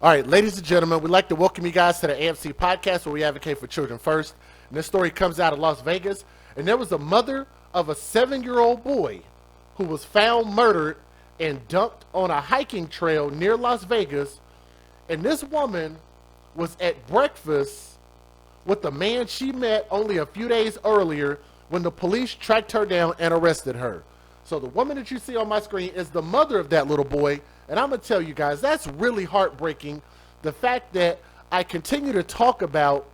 All right, ladies and gentlemen, we'd like to welcome you guys to the AMC podcast where we advocate for children first. And this story comes out of Las Vegas. And there was a mother of a 7-year-old boy who was found murdered and dumped on a hiking trail near Las Vegas. And this woman was at breakfast with the man she met only a few days earlier when the police tracked her down and arrested her. So the woman that you see on my screen is the mother of that little boy. And I'm going to tell you guys, that's really heartbreaking. The fact that I continue to talk about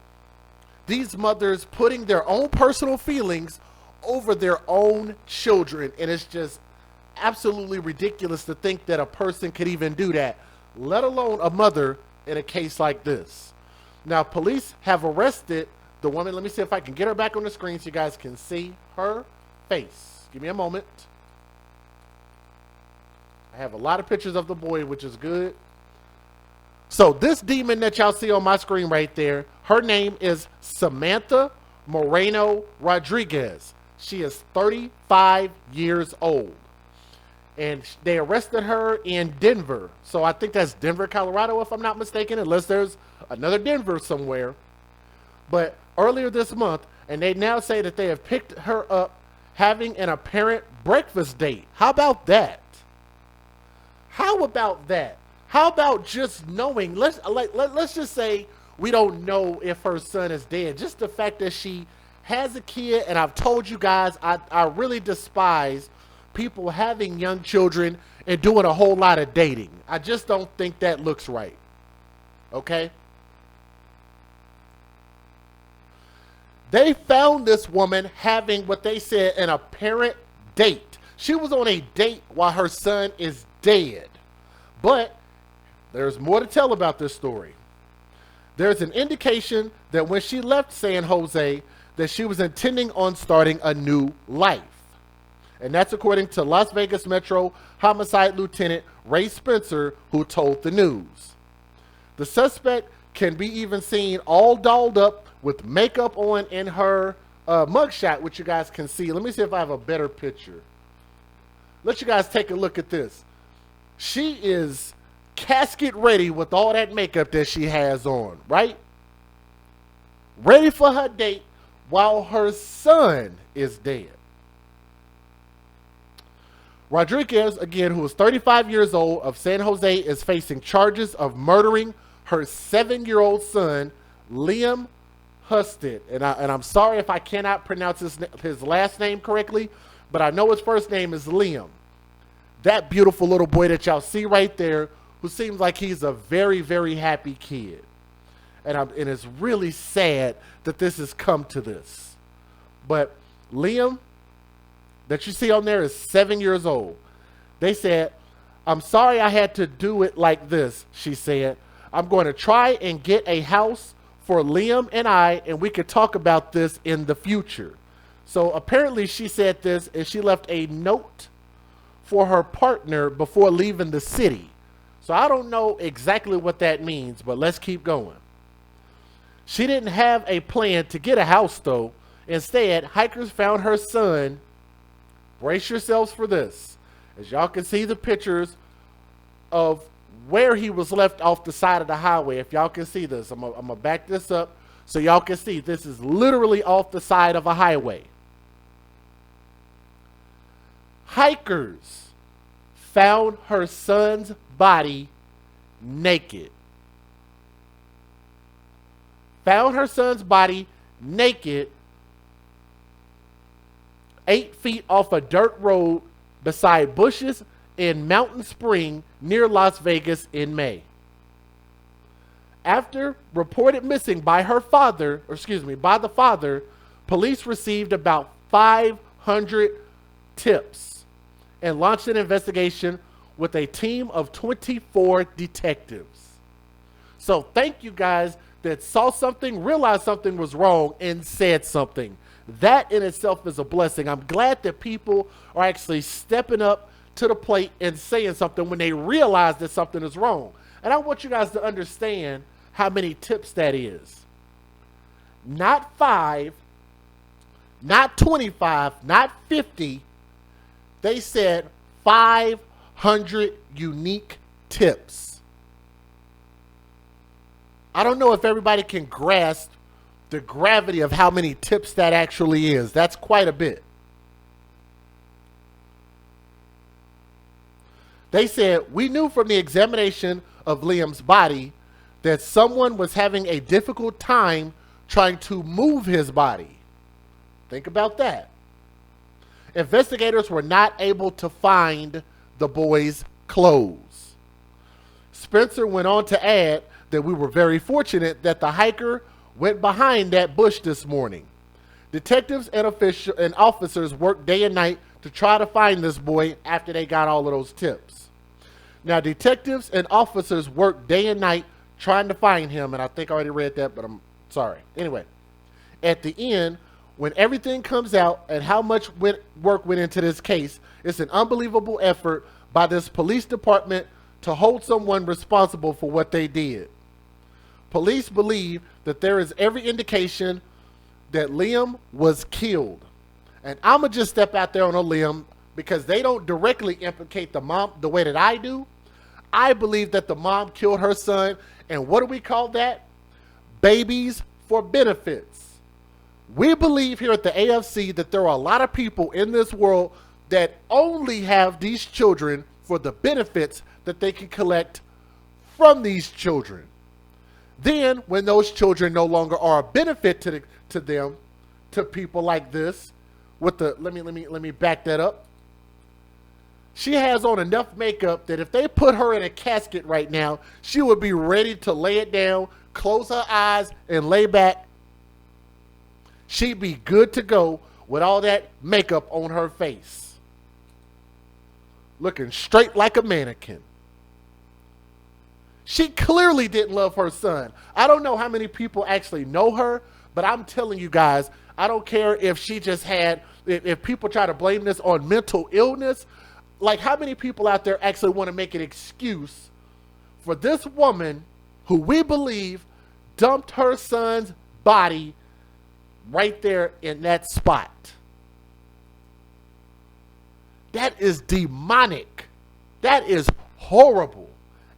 these mothers putting their own personal feelings over their own children. And it's just absolutely ridiculous to think that a person could even do that, let alone a mother in a case like this. Now, police have arrested the woman. Let me see if I can get her back on the screen so you guys can see her face. Give me a moment. I have a lot of pictures of the boy, which is good. So this demon that y'all see on my screen right there, her name is Samantha Moreno Rodriguez. She is 35 years old. And they arrested her in Denver. So I think that's Denver, Colorado, if I'm not mistaken, unless there's another Denver somewhere. But earlier this month, and they now say that they have picked her up having an apparent breakfast date. How about that? How about that? How about just knowing, let's just say we don't know if her son is dead. Just the fact that she has a kid, and I've told you guys, I really despise people having young children and doing a whole lot of dating. I just don't think that looks right. Okay? They found this woman having what they said an apparent date. She was on a date while her son is dead. But there's more to tell about this story. There's an indication that when she left San Jose, that she was intending on starting a new life. And that's according to Las Vegas Metro Homicide Lieutenant Ray Spencer, who told the news. The suspect can be even seen all dolled up with makeup on in her mugshot, which you guys can see. Let me see if I have a better picture. Let you guys take a look at this. She is casket ready with all that makeup that she has on, right? Ready for her date while her son is dead. Rodriguez, again, who is 35 years old, of San Jose, is facing charges of murdering her 7-year-old son, Liam Husted. And I'm sorry if I cannot pronounce his last name correctly, but I know his first name is Liam. That beautiful little boy that y'all see right there, who seems like he's a very, very happy kid. And it's really sad that this has come to this. But Liam, that you see on there, is 7 years old. They said, "I'm sorry I had to do it like this," she said. "I'm going to try and get a house for Liam and I, and we could talk about this in the future." So apparently she said this, and she left a note for her partner before leaving the city. So I don't know exactly what that means, but let's keep going. She didn't have a plan to get a house, though. Instead, hikers found her son. Brace yourselves for this. As y'all can see the pictures of where he was left off the side of the highway. If y'all can see this, I'm going to back this up so y'all can see this is literally off the side of a highway. Hikers found her son's body naked. Found her son's body naked 8 feet off a dirt road beside bushes in Mountain Spring near Las Vegas in May. After reported missing by the father, police received about 500 tips and launched an investigation with a team of 24 detectives. So thank you guys that saw something, realized something was wrong, and said something. That in itself is a blessing. I'm glad that people are actually stepping up to the plate and saying something when they realize that something is wrong. And I want you guys to understand how many tips that is. Not 5, not 25, not 50. They said 500 unique tips. I don't know if everybody can grasp the gravity of how many tips that actually is. That's quite a bit. They said, we knew from the examination of Liam's body that someone was having a difficult time trying to move his body. Think about that. Investigators were not able to find the boy's clothes. Spencer went on to add that we were very fortunate that the hiker went behind that bush this morning. Detectives and officers worked day and night to try to find this boy after they got all of those tips. Now, detectives and officers worked day and night trying to find him, and I think I already read that, but I'm sorry. Anyway, at the end, when everything comes out and how much work went into this case, it's an unbelievable effort by this police department to hold someone responsible for what they did. Police believe that there is every indication that Liam was killed. And I'm going to just step out there on a limb because they don't directly implicate the mom the way that I do. I believe that the mom killed her son. And what do we call that? Babies for benefits. We believe here at the AFC that there are a lot of people in this world that only have these children for the benefits that they can collect from these children. Then, when those children no longer are a benefit to them, to people like this, with the let me back that up. She has on enough makeup that if they put her in a casket right now, she would be ready to lay it down, close her eyes, and lay back. She'd be good to go with all that makeup on her face, looking straight like a mannequin. She clearly didn't love her son. I don't know how many people actually know her, but I'm telling you guys, I don't care if she just had, if people try to blame this on mental illness, like how many people out there actually want to make an excuse for this woman who we believe dumped her son's body right there in that spot. That is demonic. That is horrible.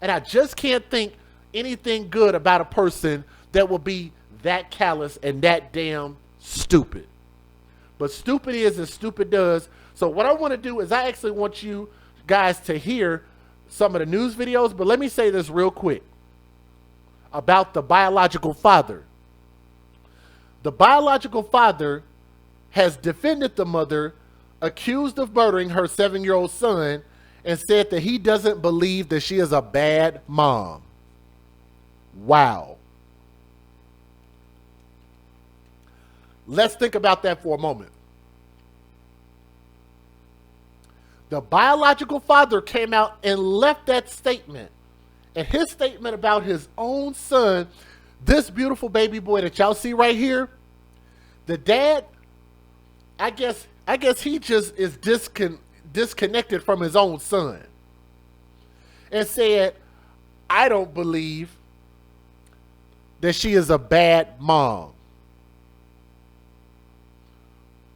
And I just can't think anything good about a person that will be that callous and that damn stupid. But stupid is as stupid does. So what I want to do is I actually want you guys to hear some of the news videos. But let me say this real quick about the biological father. The biological father has defended the mother accused of murdering her 7-year-old son and said that he doesn't believe that she is a bad mom. Wow. Let's think about that for a moment. The biological father came out and left that statement. And his statement about his own son, this beautiful baby boy that y'all see right here, the dad, I guess he just is disconnected from his own son and said, I don't believe that she is a bad mom.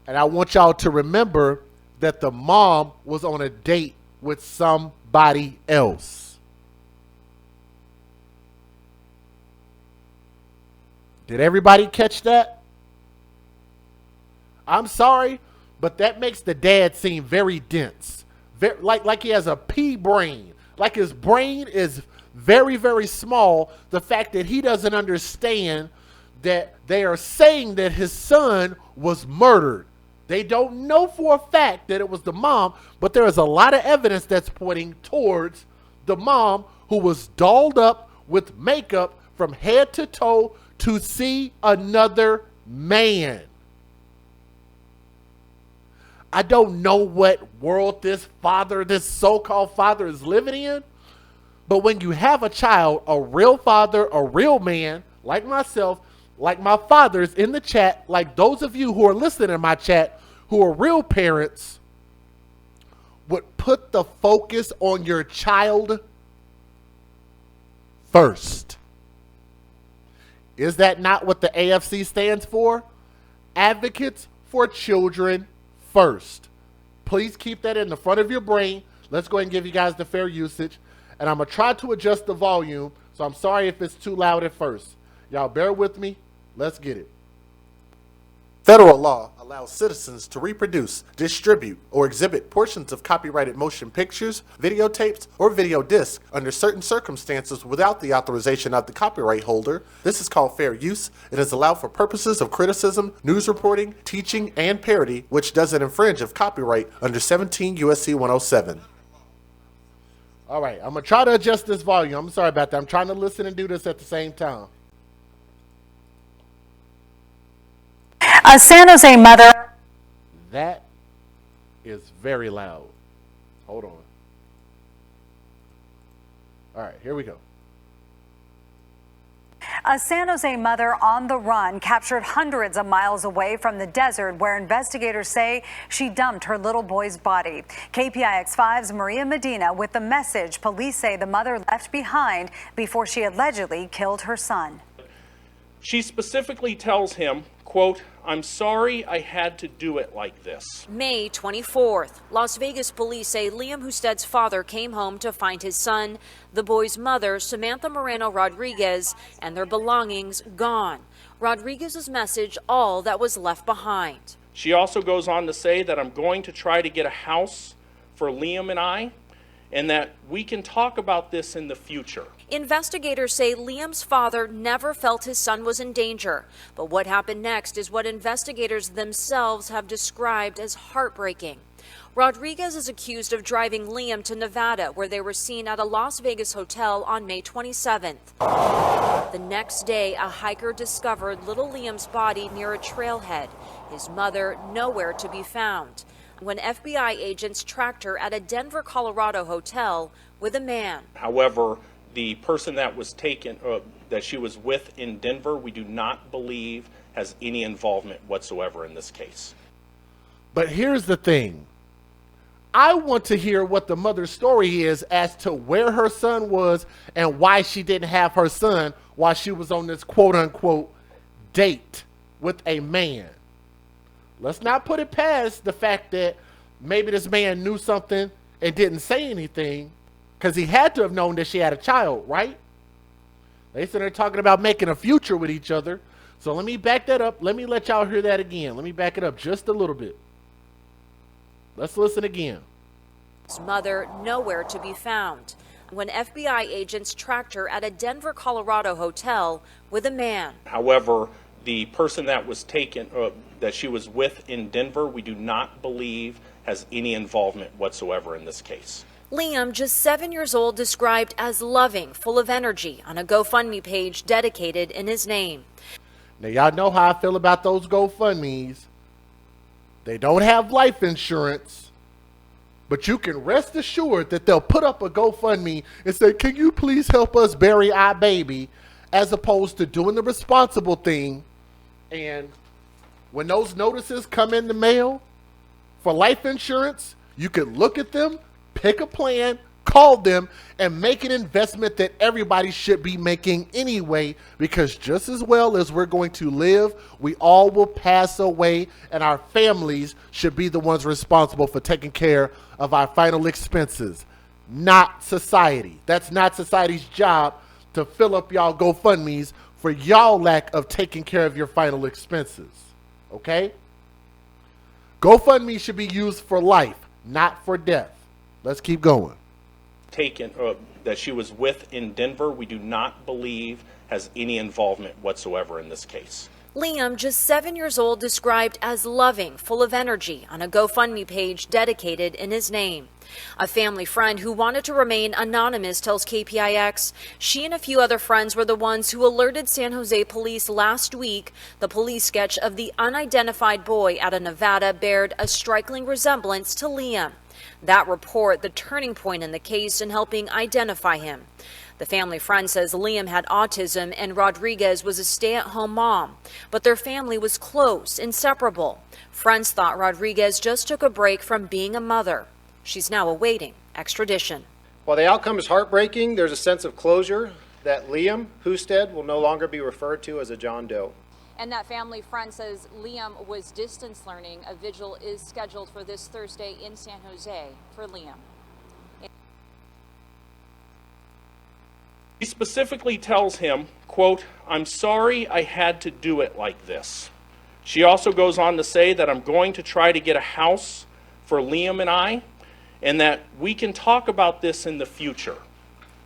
And I want y'all to remember that the mom was on a date with somebody else. Did everybody catch that? I'm sorry, but that makes the dad seem very dense. Like he has a pea brain. Like his brain is very, very small. The fact that he doesn't understand that they are saying that his son was murdered. They don't know for a fact that it was the mom, but there is a lot of evidence that's pointing towards the mom who was dolled up with makeup from head to toe to see another man. I don't know what world this so-called father is living in, but when you have a child, a real father, a real man, like myself, like my fathers in the chat, like those of you who are listening in my chat, who are real parents, would put the focus on your child first. Is that not what the AFC stands for? Advocates for Children First. Please keep that in the front of your brain. Let's go ahead and give you guys the fair usage. And I'm going to try to adjust the volume So I'm sorry if it's too loud at first. Y'all bear with me. Let's get it. Federal law allows citizens to reproduce, distribute, or exhibit portions of copyrighted motion pictures, videotapes, or video discs under certain circumstances without the authorization of the copyright holder. This is called fair use. It is allowed for purposes of criticism, news reporting, teaching, and parody, which doesn't infringe of copyright under 17 U.S.C. 107. All right, I'm going to try to adjust this volume. I'm sorry about that. I'm trying to listen and do this at the same time. A San Jose mother. That is very loud. Hold on. All right, here we go. A San Jose mother on the run, captured hundreds of miles away from the desert where investigators say she dumped her little boy's body. KPIX5's Maria Medina with the message police say the mother left behind before she allegedly killed her son. She specifically tells him, quote, "I'm sorry I had to do it like this." May 24th, Las Vegas police say Liam Husted's father came home to find his son, the boy's mother, Samantha Moreno Rodriguez, and their belongings gone. Rodriguez's message, all that was left behind. She also goes on to say that I'm going to try to get a house for Liam and I, and that we can talk about this in the future. Investigators say Liam's father never felt his son was in danger, but what happened next is what investigators themselves have described as heartbreaking. Rodriguez is accused of driving Liam to Nevada, where they were seen at a Las Vegas hotel on May 27th. The next day, a hiker discovered little Liam's body near a trailhead, his mother nowhere to be found, when FBI agents tracked her at a Denver, Colorado hotel with a man. However, the person that was taken, that she was with in Denver, we do not believe has any involvement whatsoever in this case. But here's the thing. I want to hear what the mother's story is as to where her son was and why she didn't have her son while she was on this quote-unquote date with a man. Let's not put it past the fact that maybe this man knew something and didn't say anything, because he had to have known that she had a child, right? They said they're talking about making a future with each other. So let me back that up. Let me let y'all hear that again. Let me back it up just a little bit. Let's listen again. His mother nowhere to be found, when FBI agents tracked her at a Denver, Colorado hotel with a man. However, the person that was taken, that she was with in Denver, we do not believe has any involvement whatsoever in this case. Liam, just 7 years old, described as loving, full of energy on a GoFundMe page dedicated in his name. Now, y'all know how I feel about those GoFundMes. They don't have life insurance, but you can rest assured that they'll put up a GoFundMe and say, "Can you please help us bury our baby?" as opposed to doing the responsible thing. And when those notices come in the mail for life insurance, you can look at them, pick a plan, call them, and make an investment that everybody should be making anyway, because just as well as we're going to live, we all will pass away, and our families should be the ones responsible for taking care of our final expenses, not society. That's not society's job to fill up y'all GoFundMes for y'all lack of taking care of your final expenses, okay? GoFundMe should be used for life, not for death. Let's keep going. Taken, that she was with in Denver, we do not believe has any involvement whatsoever in this case. Liam, just 7 years old, described as loving, full of energy on a GoFundMe page dedicated in his name. A family friend who wanted to remain anonymous tells KPIX she and a few other friends were the ones who alerted San Jose police last week. The police sketch of the unidentified boy out of Nevada bared a striking resemblance to Liam. That report, the turning point in the case in helping identify him. The family friend says Liam had autism and Rodriguez was a stay-at-home mom, but their family was close, inseparable. Friends thought Rodriguez just took a break from being a mother. She's now awaiting extradition. While the outcome is heartbreaking, there's a sense of closure that Liam Husted will no longer be referred to as a John Doe. And that family friend says Liam was distance learning. A vigil is scheduled for this Thursday in San Jose for Liam. She specifically tells him, quote, "I'm sorry I had to do it like this." She also goes on to say that I'm going to try to get a house for Liam and I, and that we can talk about this in the future.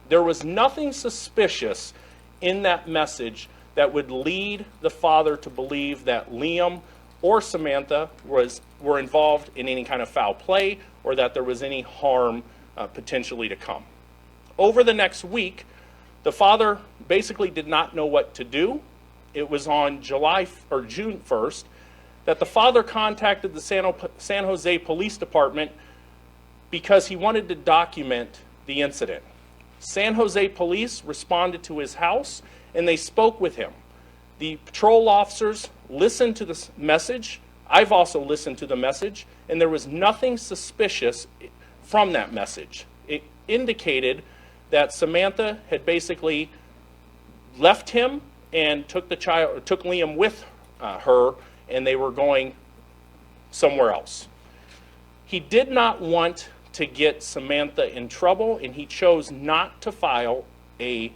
There was nothing suspicious in that message that would lead the father to believe that Liam or Samantha were involved in any kind of foul play or that there was any harm potentially to come. Over the next week, the father basically did not know what to do. It was on June 1st that the father contacted the San Jose Police Department because he wanted to document the incident. San Jose Police responded to his house and they spoke with him. The patrol officers listened to this message. I've also listened to the message, and there was nothing suspicious from that message. It indicated that Samantha had basically left him and took Liam with her, and they were going somewhere else. He did not want to get Samantha in trouble, and he chose not to file a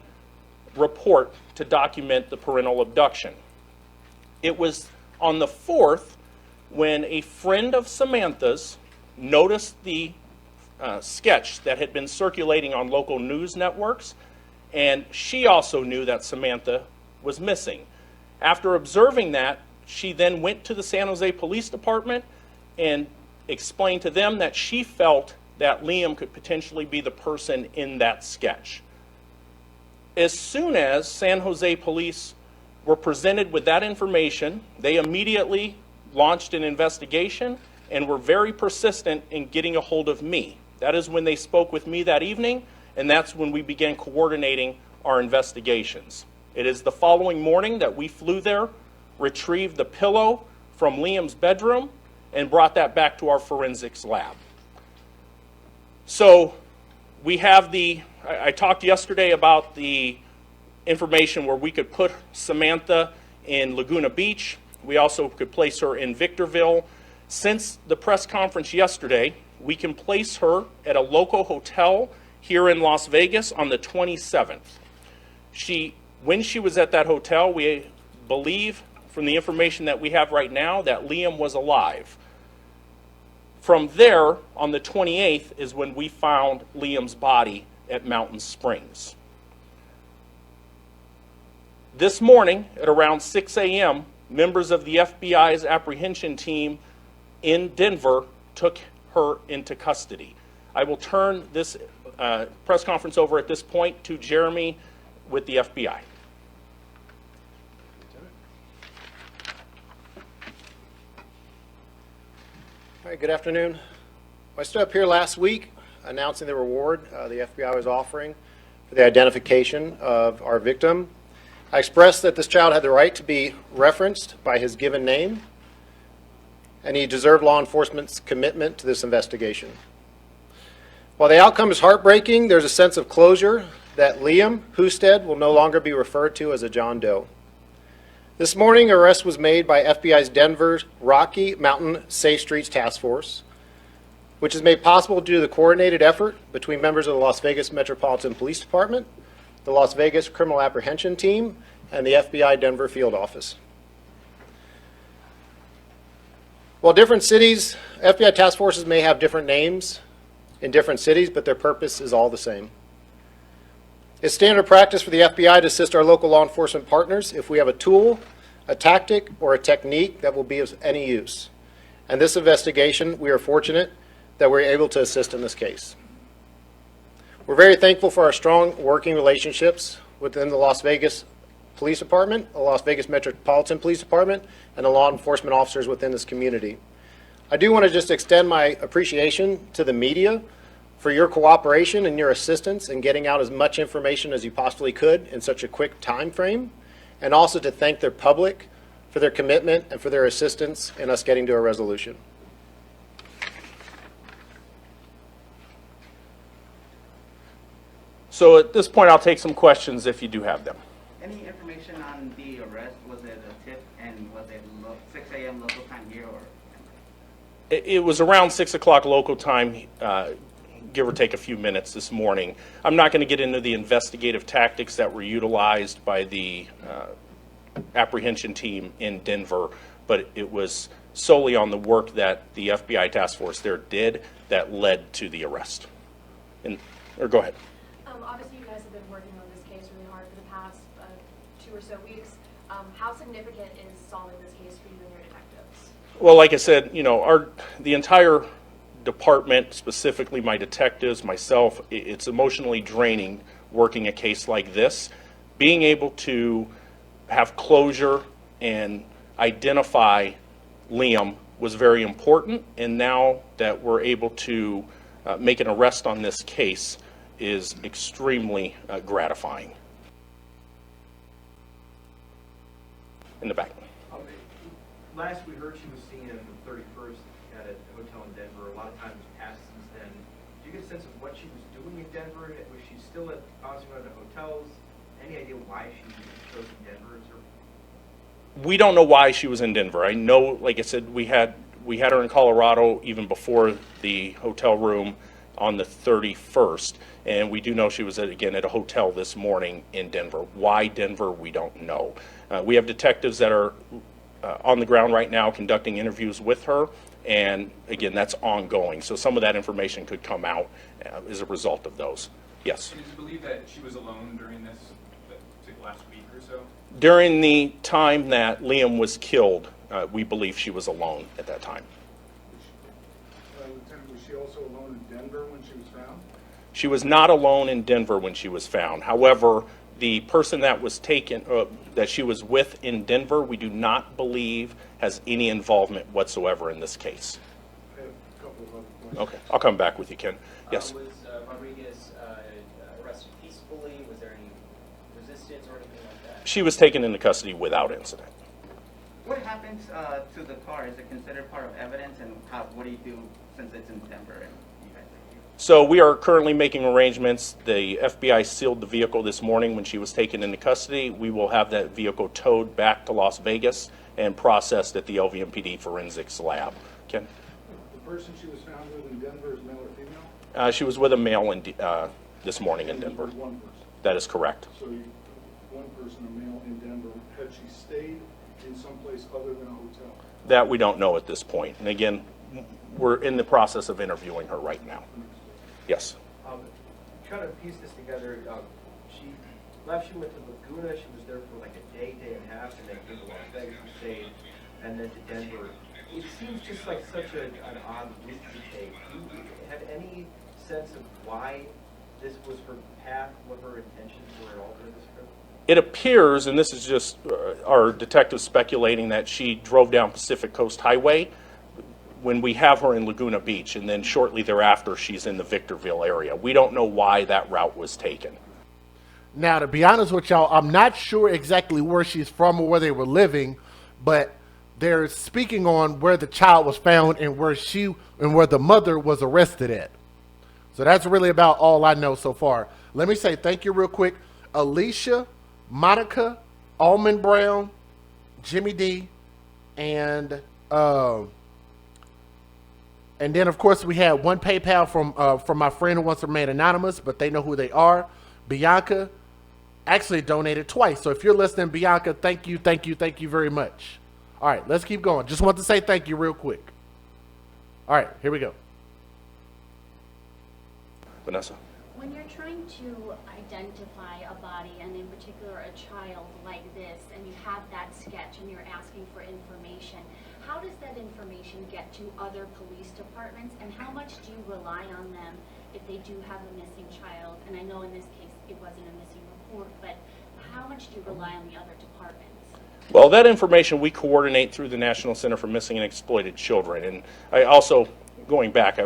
report to document the parental abduction. It was on the 4th when a friend of Samantha's noticed the sketch that had been circulating on local news networks, and she also knew that Samantha was missing. After observing that, she then went to the San Jose Police Department and explained to them that she felt that Liam could potentially be the person in that sketch. As soon as San Jose Police were presented with that information, they immediately launched an investigation and were very persistent in getting a hold of me. That is when they spoke with me that evening, and that's when we began coordinating our investigations. It is the following morning that we flew there, retrieved the pillow from Liam's bedroom, and brought that back to our forensics lab. So we have I talked yesterday about the information where we could put Samantha in Laguna Beach. We also could place her in Victorville. Since the press conference yesterday, we can place her at a local hotel here in Las Vegas on the 27th. When she was at that hotel, we believe from the information that we have right now that Liam was alive. From there, on the 28th, is when we found Liam's body at Mountain Springs. This morning, at around 6 a.m., members of the FBI's apprehension team in Denver took her into custody. I will turn this press conference over at this point to Jeremy with the FBI. All right, good afternoon. I stood up here last week announcing the reward the FBI was offering for the identification of our victim. I expressed that this child had the right to be referenced by his given name, and he deserved law enforcement's commitment to this investigation. While the outcome is heartbreaking, there's a sense of closure that Liam Husted will no longer be referred to as a John Doe. This morning, an arrest was made by FBI's Denver Rocky Mountain Safe Streets Task Force, which is made possible due to the coordinated effort between members of the Las Vegas Metropolitan Police Department, the Las Vegas Criminal Apprehension Team, and the FBI Denver Field Office. While different cities, FBI task forces may have different names in different cities, but their purpose is all the same. It's standard practice for the FBI to assist our local law enforcement partners if we have a tool, a tactic, or a technique that will be of any use. And this investigation, we are fortunate that we're able to assist in this case. We're very thankful for our strong working relationships within the Las Vegas Police Department, the Las Vegas Metropolitan Police Department, and the law enforcement officers within this community. I do want to just extend my appreciation to the media for your cooperation and your assistance in getting out as much information as you possibly could in such a quick time frame, and also to thank their public for their commitment and for their assistance in us getting to a resolution. So at this point, I'll take some questions if you do have them. Any information on the arrest? Was it a tip, and was it 6 a.m. local time here, or? It was around 6 o'clock local time, give or take a few minutes this morning. I'm not going to get into the investigative tactics that were utilized by the apprehension team in Denver, but it was solely on the work that the FBI task force there did that led to the arrest. Or go ahead. Obviously, you guys have been working on this case really hard for the past 2 or so weeks. How significant is solving this case for you and your detectives? Well, like I said, you know, the entire department, specifically my detectives, myself, it's emotionally draining working a case like this. Being able to have closure and identify Liam was very important, and now that we're able to make an arrest on this case is extremely gratifying. In the back. Last we heard she was seen on the 31st at a hotel in Denver. A lot of time has passed since then. Do you get a sense of what she was doing in Denver? Was she still bouncing around the hotels? Any idea why she chose Denver as her? We don't know why she was in Denver. I know, like I said, we had her in Colorado even before the hotel room on the 31st, and we do know she was again at a hotel this morning in Denver. Why Denver, we don't know. We have detectives that are on the ground right now conducting interviews with her, and again, that's ongoing. So some of that information could come out as a result of those. Yes? Do you believe that she was alone during this last week or so? During the time that Liam was killed, we believe she was alone at that time. Lieutenant, was she also alone in Denver when she was found? She was not alone in Denver when she was found. However, the person that was taken, that she was with in Denver, we do not believe has any involvement whatsoever in this case. I have a couple of other questions. Okay, I'll come back with you, Ken. Yes. Was Rodriguez arrested peacefully? Was there any resistance or anything like that? She was taken into custody without incident. What happens to the car? Is it considered part of evidence, and what do you do since it's in Denver and you guys are here? So we are currently making arrangements. The FBI sealed the vehicle this morning when she was taken into custody. We will have that vehicle towed back to Las Vegas and processed at the LVMPD forensics lab. Ken? The person she was found with in Denver is male or female? She was with a male this morning in Denver. One person. That is correct. So one person, a male in Denver. Had she stayed in some place other than a hotel? That we don't know at this point. And again, we're in the process of interviewing her right now. Yes. Trying to piece this together, she went to Laguna. She was there for like a day and a half, and then came to Las Vegas and stayed, and then to Denver. It seems just like such an odd route to take. Do you have any sense of why this was her path, what her intentions were at all during this trip? It appears, and this is just our detectives speculating, that she drove down Pacific Coast Highway when we have her in Laguna Beach, and then shortly thereafter she's in the Victorville area. We don't know why that route was taken. Now, to be honest with y'all, I'm not sure exactly where she's from or where they were living, but they're speaking on where the child was found and where the mother was arrested at. So that's really about all I know so far. Let me say thank you real quick. Alicia, Monica, Almond Brown, Jimmy D, and then of course we had one PayPal from my friend who wants to remain anonymous, but they know who they are. Bianca actually donated twice. So if you're listening, Bianca, thank you very much. All right, let's keep going. Just want to say thank you real quick. All right, here we go. Vanessa. When you're trying to identify a body, and in particular a child like this, and you have that sketch and you're asking for information, how does that information get to other police departments, and how much do you rely on them if they do have a missing child? And I know in this case it wasn't a missing report, but how much do you rely on the other departments? Well, that information we coordinate through the National Center for Missing and Exploited Children. And I also, going back,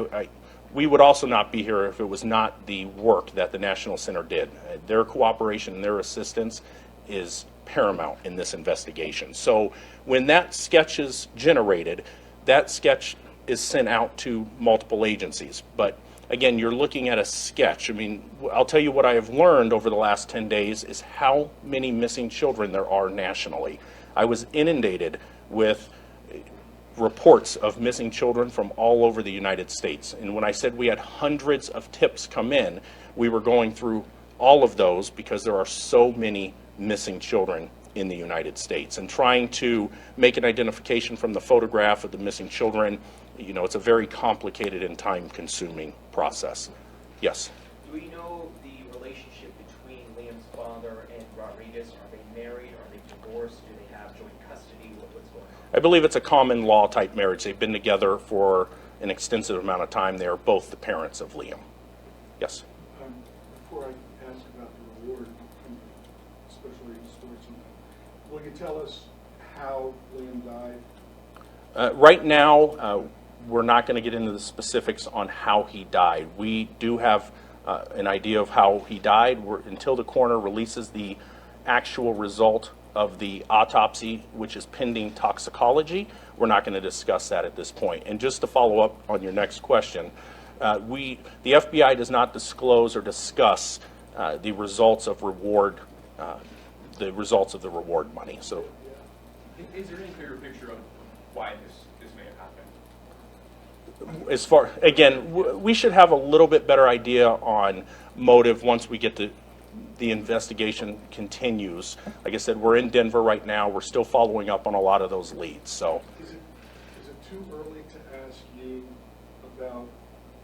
we would also not be here if it was not the work that the National Center did. Their cooperation and their assistance is paramount in this investigation. So when that sketch is generated, that sketch is sent out to multiple agencies. But again, you're looking at a sketch. I mean, I'll tell you what I have learned over the last 10 days is how many missing children there are nationally. I was inundated with reports of missing children from all over the United States. And when I said we had hundreds of tips come in, we were going through all of those because there are so many missing children in the United States. And trying to make an identification from the photograph of the missing children, you know, it's a very complicated and time-consuming process. Yes? Do we know the relationship between Liam's father and Rodriguez? Are they married? Are they divorced? Do they have joint custody? What's going on? I believe it's a common law type marriage. They've been together for an extensive amount of time. They are both the parents of Liam. Yes? Before I ask about the reward, especially sports, will you tell us how Liam died? Right now, we're not going to get into the specifics on how he died. We do have an idea of how he died. Until the coroner releases the actual result of the autopsy, which is pending toxicology, we're not going to discuss that at this point. And just to follow up on your next question, the FBI does not disclose or discuss the results of reward, the results of the reward money. So, is there any clearer picture of why this may have happened? as far, again, we should have a little bit better idea on motive once we get the investigation continues. Like I said, we're in Denver right now. We're still following up on a lot of those leads. So, is it too early to ask you about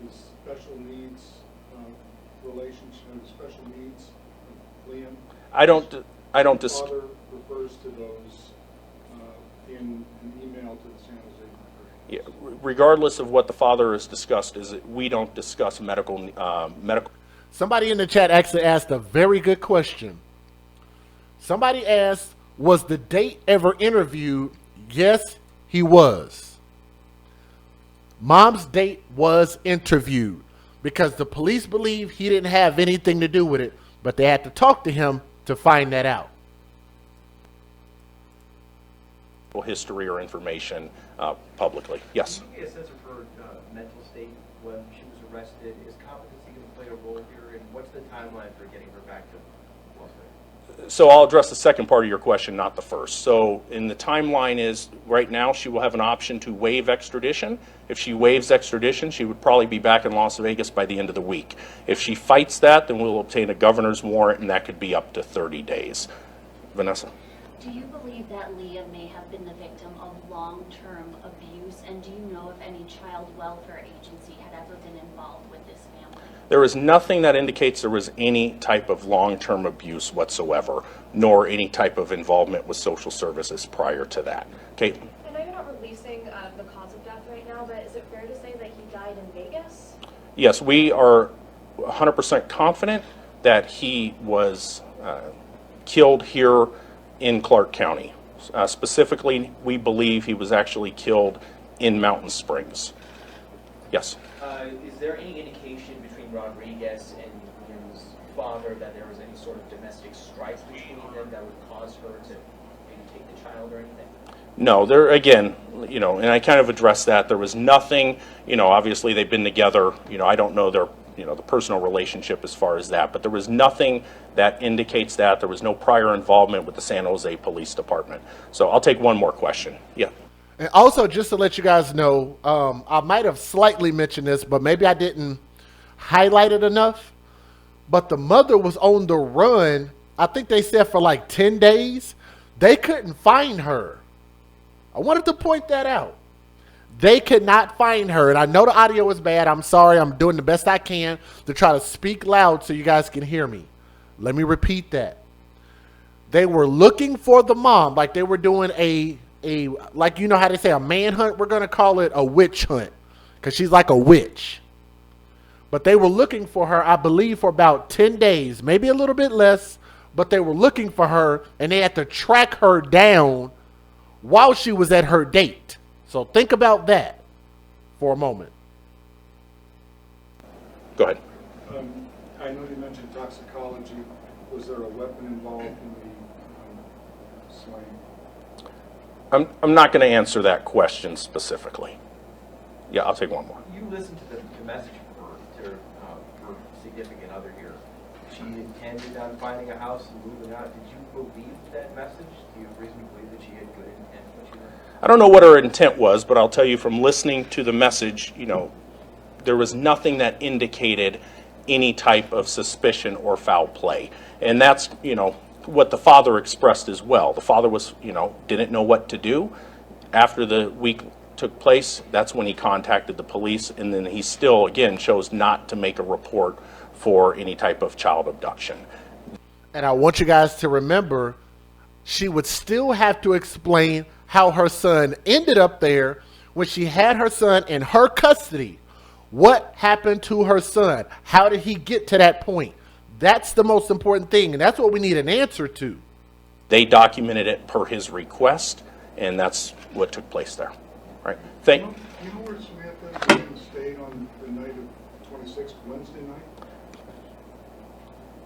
the special needs relationship, the special needs of Liam? I don't. The father refers to those in an email to the San Jose. Yeah, regardless of what the father has discussed, is that we don't discuss medical. Somebody in the chat actually asked a very good question. Somebody asked, was the date ever interviewed? Yes, he was. Mom's date was interviewed because the police believe he didn't have anything to do with it, but they had to talk to him to find that out. History or information publicly. Yes. Can you get a sense of her mental state when she was arrested? Is competency going to play a role here, and what's the timeline for getting her back to Las Vegas? So I'll address the second part of your question, not the first. So in the timeline is right now she will have an option to waive extradition. If she waives extradition, she would probably be back in Las Vegas by the end of the week. If she fights that, then we'll obtain a governor's warrant, and that could be up to 30 days. Vanessa? Do you believe that Liam may have been the victim of long-term abuse, and do you know if any child welfare agency had ever been involved with this family? There is nothing that indicates there was any type of long-term abuse whatsoever, nor any type of involvement with social services prior to that. Kate? I know you're not releasing the cause of death right now, but is it fair to say that he died in Vegas? Yes, we are 100% confident that he was killed here in Clark County. Specifically, we believe he was actually killed in Mountain Springs. Yes? Is there any indication between Rodriguez and Liam's father that there was any sort of domestic strife between them that would cause her to maybe take the child or anything? No, there again, you know, and I kind of addressed that. There was nothing, you know, obviously they've been together, you know, I don't know their, you know, the personal relationship as far as that, but there was nothing that indicates that. There was no prior involvement with the San Jose Police Department. So I'll take one more question. Yeah. And also, just to let you guys know, I might have slightly mentioned this, but maybe I didn't highlight it enough. But the mother was on the run, I think they said for like 10 days. They couldn't find her. I wanted to point that out. They could not find her. And I know the audio is bad. I'm sorry. I'm doing the best I can to try to speak loud so you guys can hear me. Let me repeat that. They were looking for the mom, like they were doing like, you know how they say a manhunt? We're going to call it a witch hunt because she's like a witch. But they were looking for her, I believe, for about 10 days, maybe a little bit less, but they were looking for her and they had to track her down while she was at her date. So think about that for a moment. Go ahead. I know you mentioned toxicology. Was there a weapon involved in the slaying? I'm not going to answer that question specifically. Yeah, I'll take one more. You listened to the message for significant other here. she intended on finding a house and moving out. Did you believe that message? Do you reasonably believe that she had good intent when she left? I don't know what her intent was, but I'll tell you from listening to the message, you know, there was nothing that indicated any type of suspicion or foul play. And that's, you know, what the father expressed as well. The father was, you know, didn't know what to do. After the week took place, that's when he contacted the police, and then he still, again, chose not to make a report for any type of child abduction. And I want you guys to remember, she would still have to explain how her son ended up there when she had her son in her custody. What happened to her son? How did he get to that point? That's the most important thing, and that's what we need an answer to. They documented it per his request, and that's what took place there. Right. You know where Samantha and William stayed on the night of 26th, Wednesday night?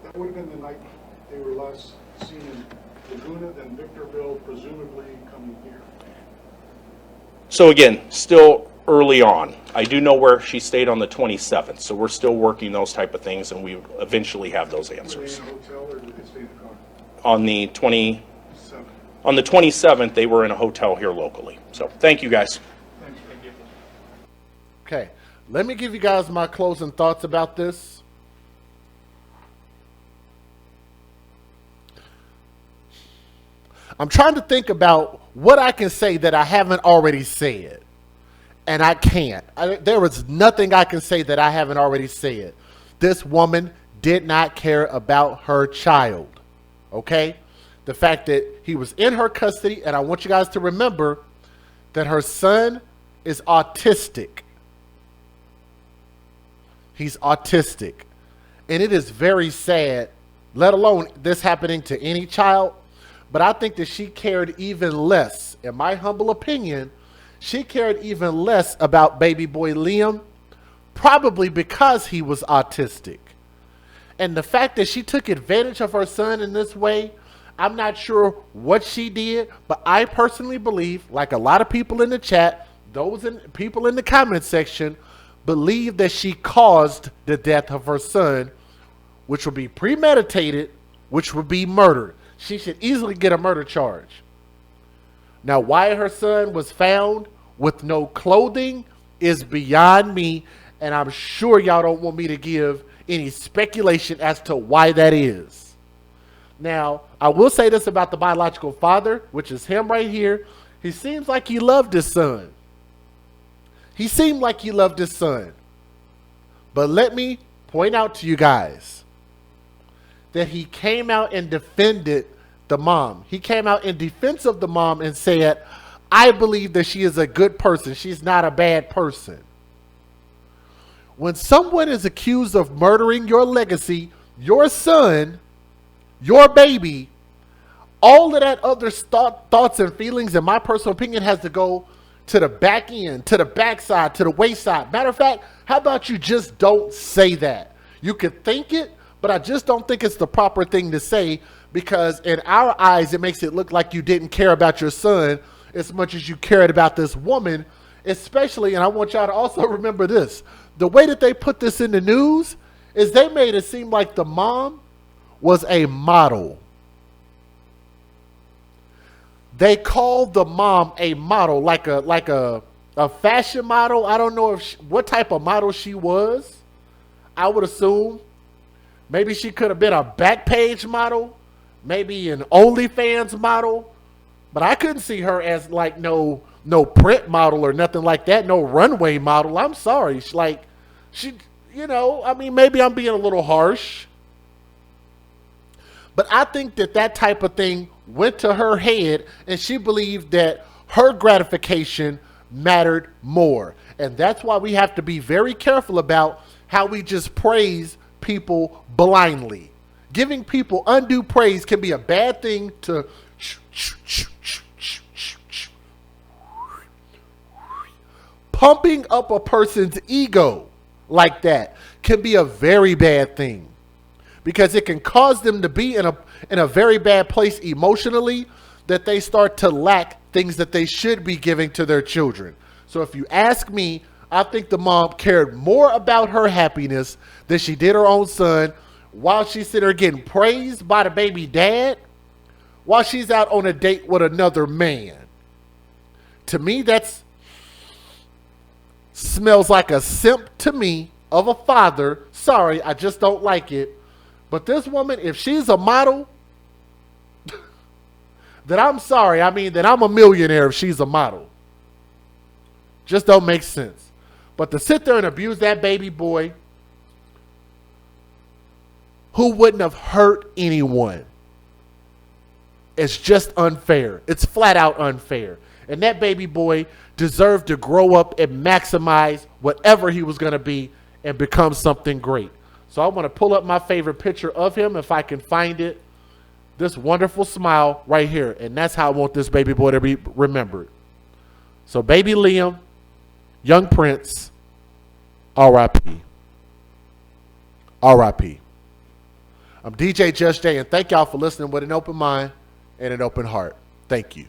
That would have been the night they were last seen in Laguna, then Victorville, presumably coming here. So again, still early on. I do know where she stayed on the 27th, so we're still working those type of things, and we eventually have those answers. Were they in a hotel or did they stay in the car? On the 27th, they were in a hotel here locally. So thank you guys. Thanks. Thank you. Okay, let me give you guys my closing thoughts about this. I'm trying to think about what I can say that I haven't already said. And I can't. There is nothing I can say that I haven't already said. This woman did not care about her child. Okay? The fact that he was in her custody, and I want you guys to remember that her son is autistic. He's autistic. And it is very sad, let alone this happening to any child. But I think that she cared even less, in my humble opinion, she cared even less about baby boy Liam, probably because he was autistic. And the fact that she took advantage of her son in this way, I'm not sure what she did, but I personally believe, like a lot of people in the chat, people in the comment section, believe that she caused the death of her son, which would be premeditated, which would be murder. She should easily get a murder charge. Now, why her son was found with no clothing is beyond me, and I'm sure y'all don't want me to give any speculation as to why that is. Now, I will say this about the biological father, which is him right here. He seems like he loved his son. He seemed like he loved his son. But let me point out to you guys that he came out and defended the mom. He came out in defense of the mom and said, I believe that she is a good person. She's not a bad person. When someone is accused of murdering your legacy, your son, your baby, all of that other thoughts and feelings, in my personal opinion, has to go to the back end, to the backside, to the wayside. Matter of fact, how about you just don't say that? You could think it, but I just don't think it's the proper thing to say, because in our eyes, it makes it look like you didn't care about your son as much as you cared about this woman, especially, and I want y'all to also remember this, the way that they put this in the news is they made it seem like the mom was a model. They called the mom a model, like a fashion model. I don't know what type of model she was. I would assume maybe she could have been a Backpage model, maybe an OnlyFans model, but I couldn't see her as like no print model or nothing like that, no runway model. I'm sorry. She, you know, I mean, maybe I'm being a little harsh, but I think that type of thing went to her head, and she believed that her gratification mattered more. And that's why we have to be very careful about how we just praise people blindly. Giving people undue praise can be a bad thing to pumping up a person's ego like that can be a very bad thing, because it can cause them to be in a very bad place emotionally, that they start to lack things that they should be giving to their children. So if you ask me, I think the mom cared more about her happiness than she did her own son, while she's sitting there getting praised by the baby dad, while she's out on a date with another man. To me, that's smells like a simp to me of a father. Sorry, I just don't like it. But this woman, if she's a model, then I'm sorry. I mean, then I'm a millionaire if she's a model. Just don't make sense. But to sit there and abuse that baby boy who wouldn't have hurt anyone, it's just unfair. It's flat out unfair. And that baby boy deserved to grow up and maximize whatever he was going to be and become something great. So I want to pull up my favorite picture of him if I can find it. This wonderful smile right here. And that's how I want this baby boy to be remembered. So baby Liam, young Prince, R.I.P. R.I.P. I'm DJ Just Jay, and thank y'all for listening with an open mind and an open heart. Thank you.